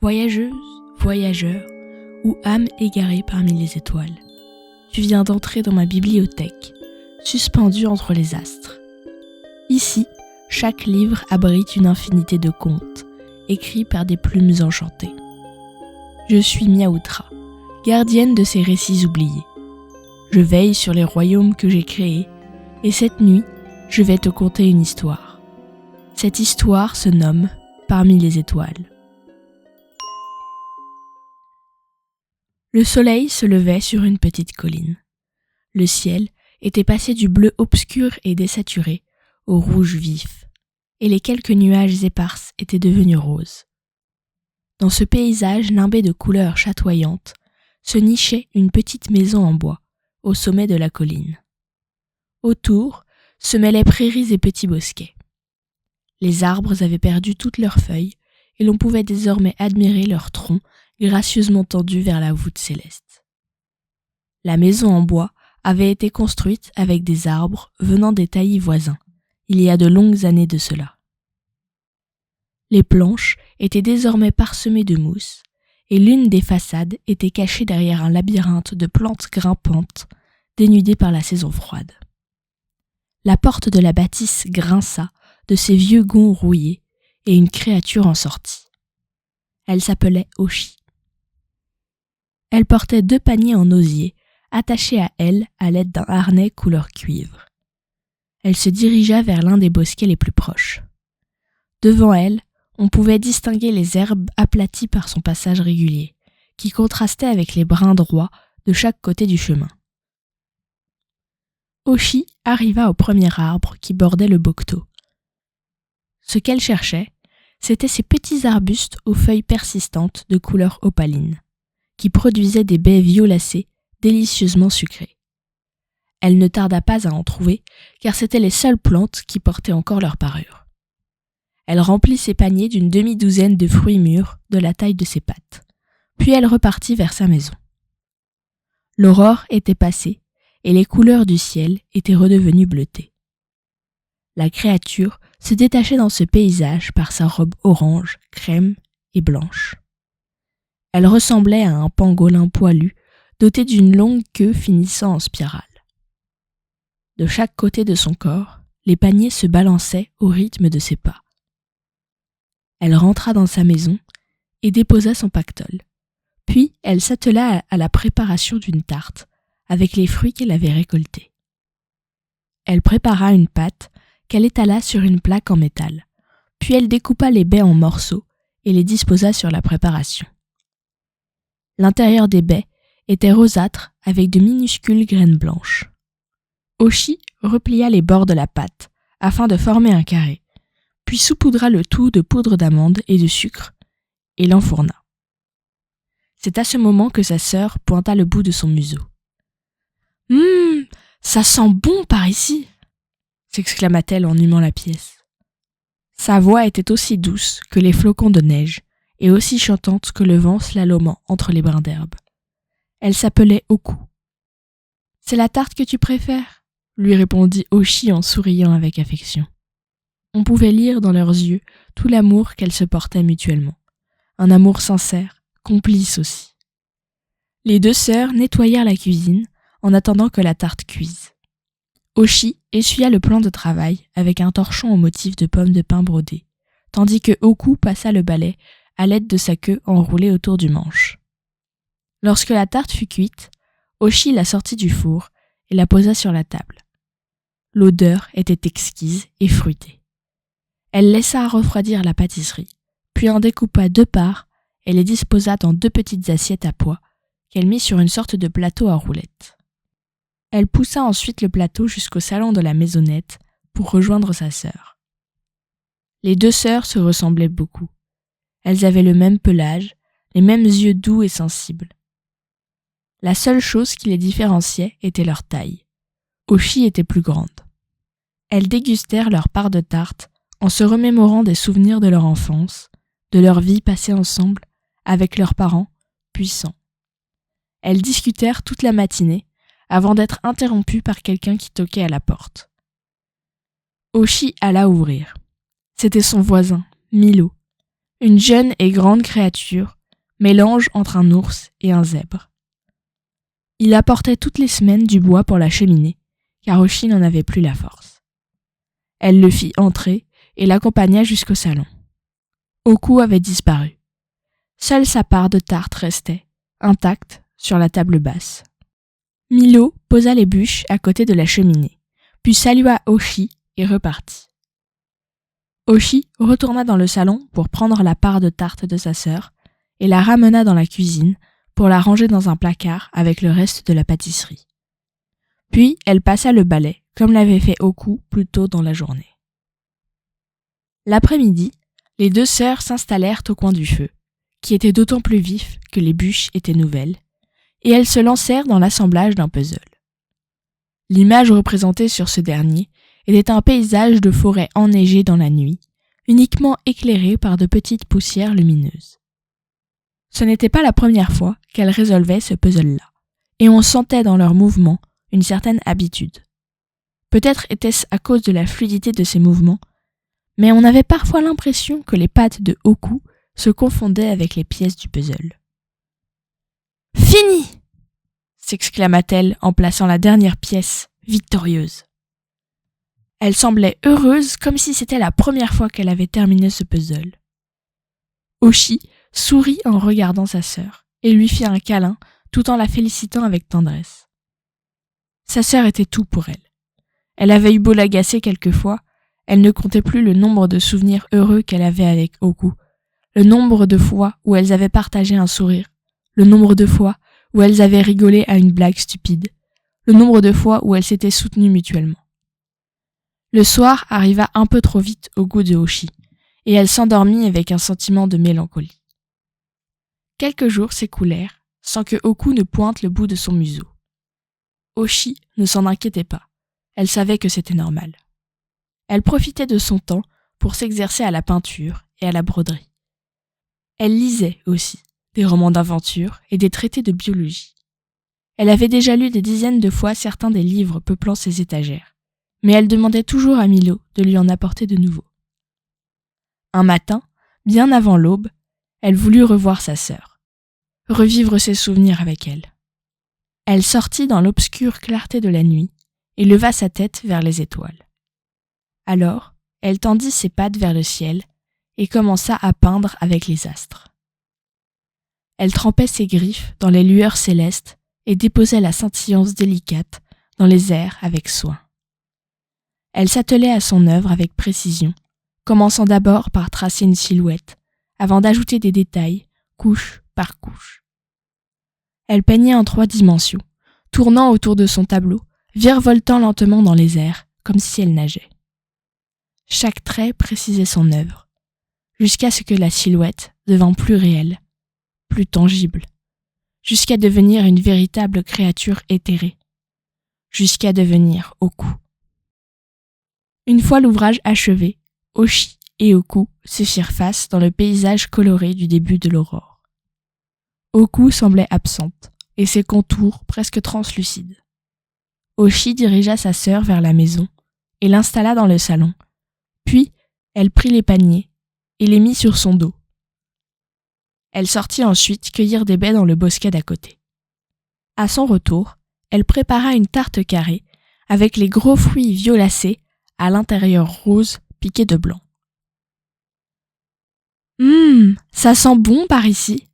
Voyageuse, voyageur, ou âme égarée parmi les étoiles, tu viens d'entrer dans ma bibliothèque, suspendue entre les astres. Ici, chaque livre abrite une infinité de contes, écrits par des plumes enchantées. Je suis Miaoutra, gardienne de ces récits oubliés. Je veille sur les royaumes que j'ai créés, et cette nuit, je vais te conter une histoire. Cette histoire se nomme Parmi les étoiles. Le soleil se levait sur une petite colline. Le ciel était passé du bleu obscur et désaturé au rouge vif, et les quelques nuages épars étaient devenus roses. Dans ce paysage nimbé de couleurs chatoyantes, se nichait une petite maison en bois, au sommet de la colline. Autour se mêlaient prairies et petits bosquets. Les arbres avaient perdu toutes leurs feuilles, et l'on pouvait désormais admirer leurs troncs gracieusement tendus vers la voûte céleste. La maison en bois avait été construite avec des arbres venant des taillis voisins, il y a de longues années de cela. Les planches étaient désormais parsemées de mousse, et l'une des façades était cachée derrière un labyrinthe de plantes grimpantes, dénudées par la saison froide. La porte de la bâtisse grinça de ses vieux gonds rouillés, et une créature en sortit. Elle s'appelait Oshi. Elle portait 2 paniers en osier, attachés à elle à l'aide d'un harnais couleur cuivre. Elle se dirigea vers l'un des bosquets les plus proches. Devant elle, on pouvait distinguer les herbes aplaties par son passage régulier, qui contrastaient avec les brins droits de chaque côté du chemin. Oshi arriva au premier arbre qui bordait le bocteau. Ce qu'elle cherchait, c'étaient ces petits arbustes aux feuilles persistantes de couleur opaline, qui produisaient des baies violacées délicieusement sucrées. Elle ne tarda pas à en trouver, car c'étaient les seules plantes qui portaient encore leur parure. Elle remplit ses paniers d'une demi-douzaine de fruits mûrs de la taille de ses pattes, puis elle repartit vers sa maison. L'aurore était passée, et les couleurs du ciel étaient redevenues bleutées. La créature se détachait dans ce paysage par sa robe orange, crème et blanche. Elle ressemblait à un pangolin poilu, doté d'une longue queue finissant en spirale. De chaque côté de son corps, les paniers se balançaient au rythme de ses pas. Elle rentra dans sa maison et déposa son pactole. Puis elle s'attela à la préparation d'une tarte, avec les fruits qu'elle avait récoltés. Elle prépara une pâte qu'elle étala sur une plaque en métal, puis elle découpa les baies en morceaux et les disposa sur la préparation. L'intérieur des baies était rosâtre avec de minuscules graines blanches. Oshi replia les bords de la pâte afin de former un carré, puis saupoudra le tout de poudre d'amande et de sucre et l'enfourna. C'est à ce moment que sa sœur pointa le bout de son museau. « Ça sent bon par ici !» s'exclama-t-elle en humant la pièce. Sa voix était aussi douce que les flocons de neige et aussi chantante que le vent slalomant entre les brins d'herbe. Elle s'appelait Oku. « C'est la tarte que tu préfères ?» lui répondit Oshi en souriant avec affection. On pouvait lire dans leurs yeux tout l'amour qu'elles se portaient mutuellement. Un amour sincère, complice aussi. Les 2 sœurs nettoyèrent la cuisine en attendant que la tarte cuise. Oshi essuya le plan de travail avec un torchon au motif de pommes de pin brodées, tandis que Oku passa le balai à l'aide de sa queue enroulée autour du manche. Lorsque la tarte fut cuite, Oshi la sortit du four et la posa sur la table. L'odeur était exquise et fruitée. Elle laissa refroidir la pâtisserie, puis en découpa 2 parts et les disposa dans 2 petites assiettes à pois qu'elle mit sur une sorte de plateau à roulettes. Elle poussa ensuite le plateau jusqu'au salon de la maisonnette pour rejoindre sa sœur. Les 2 sœurs se ressemblaient beaucoup. Elles avaient le même pelage, les mêmes yeux doux et sensibles. La seule chose qui les différenciait était leur taille. Oshi était plus grande. Elles dégustèrent leur part de tarte en se remémorant des souvenirs de leur enfance, de leur vie passée ensemble avec leurs parents puissants. Elles discutèrent toute la matinée avant d'être interrompues par quelqu'un qui toquait à la porte. Oshi alla ouvrir. C'était son voisin, Milo, une jeune et grande créature, mélange entre un ours et un zèbre. Il apportait toutes les semaines du bois pour la cheminée, car Oshi n'en avait plus la force. Elle le fit entrer et l'accompagna jusqu'au salon. Oku avait disparu. Seule sa part de tarte restait, intacte, sur la table basse. Milo posa les bûches à côté de la cheminée, puis salua Oshi et repartit. Oshi retourna dans le salon pour prendre la part de tarte de sa sœur et la ramena dans la cuisine pour la ranger dans un placard avec le reste de la pâtisserie. Puis elle passa le balai, comme l'avait fait Oku plus tôt dans la journée. L'après-midi, les deux sœurs s'installèrent au coin du feu, qui était d'autant plus vif que les bûches étaient nouvelles, et elles se lancèrent dans l'assemblage d'un puzzle. L'image représentée sur ce dernier était un paysage de forêt enneigée dans la nuit, uniquement éclairé par de petites poussières lumineuses. Ce n'était pas la première fois qu'elles résolvaient ce puzzle-là, et on sentait dans leurs mouvements une certaine habitude. Peut-être était-ce à cause de la fluidité de ces mouvements, mais on avait parfois l'impression que les pattes de Oku se confondaient avec les pièces du puzzle. « Fini !» s'exclama-t-elle en plaçant la dernière pièce, victorieuse. Elle semblait heureuse comme si c'était la première fois qu'elle avait terminé ce puzzle. Oshi sourit en regardant sa sœur et lui fit un câlin tout en la félicitant avec tendresse. Sa sœur était tout pour elle. Elle avait eu beau l'agacer quelquefois, elle ne comptait plus le nombre de souvenirs heureux qu'elle avait avec Oku, le nombre de fois où elles avaient partagé un sourire, le nombre de fois où elles avaient rigolé à une blague stupide, le nombre de fois où elles s'étaient soutenues mutuellement. Le soir arriva un peu trop vite au goût de Oshi, et elle s'endormit avec un sentiment de mélancolie. Quelques jours s'écoulèrent sans que Oku ne pointe le bout de son museau. Oshi ne s'en inquiétait pas, elle savait que c'était normal. Elle profitait de son temps pour s'exercer à la peinture et à la broderie. Elle lisait aussi des romans d'aventure et des traités de biologie. Elle avait déjà lu des dizaines de fois certains des livres peuplant ses étagères, mais elle demandait toujours à Milo de lui en apporter de nouveaux. Un matin, bien avant l'aube, elle voulut revoir sa sœur, revivre ses souvenirs avec elle. Elle sortit dans l'obscure clarté de la nuit et leva sa tête vers les étoiles. Alors, elle tendit ses pattes vers le ciel et commença à peindre avec les astres. Elle trempait ses griffes dans les lueurs célestes et déposait la scintillance délicate dans les airs avec soin. Elle s'attelait à son œuvre avec précision, commençant d'abord par tracer une silhouette, avant d'ajouter des détails, couche par couche. Elle peignait en 3 dimensions, tournant autour de son tableau, virevoltant lentement dans les airs, comme si elle nageait. Chaque trait précisait son œuvre, jusqu'à ce que la silhouette devint plus réelle, plus tangible, jusqu'à devenir une véritable créature éthérée, jusqu'à devenir Oku. Une fois l'ouvrage achevé, Oshi et Oku se firent face dans le paysage coloré du début de l'aurore. Oku semblait absente, et ses contours presque translucides. Oshi dirigea sa sœur vers la maison et l'installa dans le salon, puis elle prit les paniers et les mit sur son dos. Elle sortit ensuite cueillir des baies dans le bosquet d'à côté. À son retour, elle prépara une tarte carrée avec les gros fruits violacés à l'intérieur rose piqué de blanc. Ça sent bon par ici !»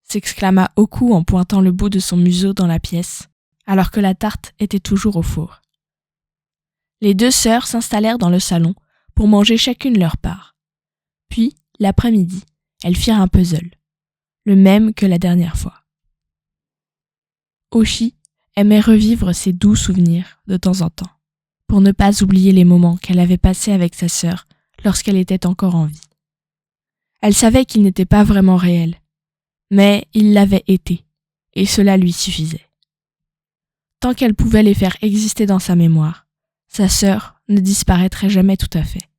s'exclama Oku en pointant le bout de son museau dans la pièce, alors que la tarte était toujours au four. Les deux sœurs s'installèrent dans le salon pour manger chacune leur part. Puis, l'après-midi, elles firent un puzzle, le même que la dernière fois. Oshi aimait revivre ses doux souvenirs de temps en temps, pour ne pas oublier les moments qu'elle avait passés avec sa sœur lorsqu'elle était encore en vie. Elle savait qu'ils n'étaient pas vraiment réels, mais ils l'avaient été, et cela lui suffisait. Tant qu'elle pouvait les faire exister dans sa mémoire, sa sœur ne disparaîtrait jamais tout à fait.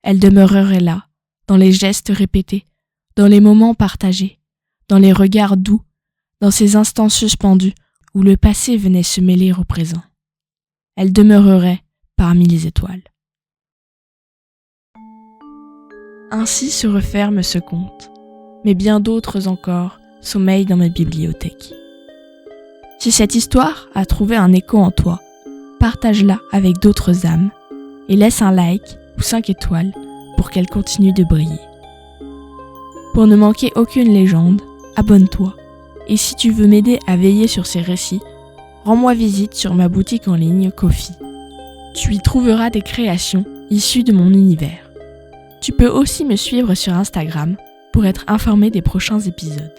Elle demeurerait là, dans les gestes répétés, dans les moments partagés, dans les regards doux, dans ces instants suspendus où le passé venait se mêler au présent. Elle demeurerait parmi les étoiles. Ainsi se referme ce conte, mais bien d'autres encore sommeillent dans ma bibliothèque. Si cette histoire a trouvé un écho en toi, partage-la avec d'autres âmes et laisse un like ou 5 étoiles pour qu'elle continue de briller. Pour ne manquer aucune légende, abonne-toi. Et si tu veux m'aider à veiller sur ces récits, rends-moi visite sur ma boutique en ligne Ko-fi. Tu y trouveras des créations issues de mon univers. Tu peux aussi me suivre sur Instagram pour être informé des prochains épisodes.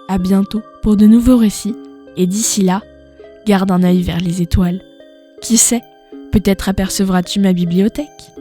À bientôt pour de nouveaux récits et d'ici là, garde un œil vers les étoiles. Qui sait, peut-être apercevras-tu ma bibliothèque.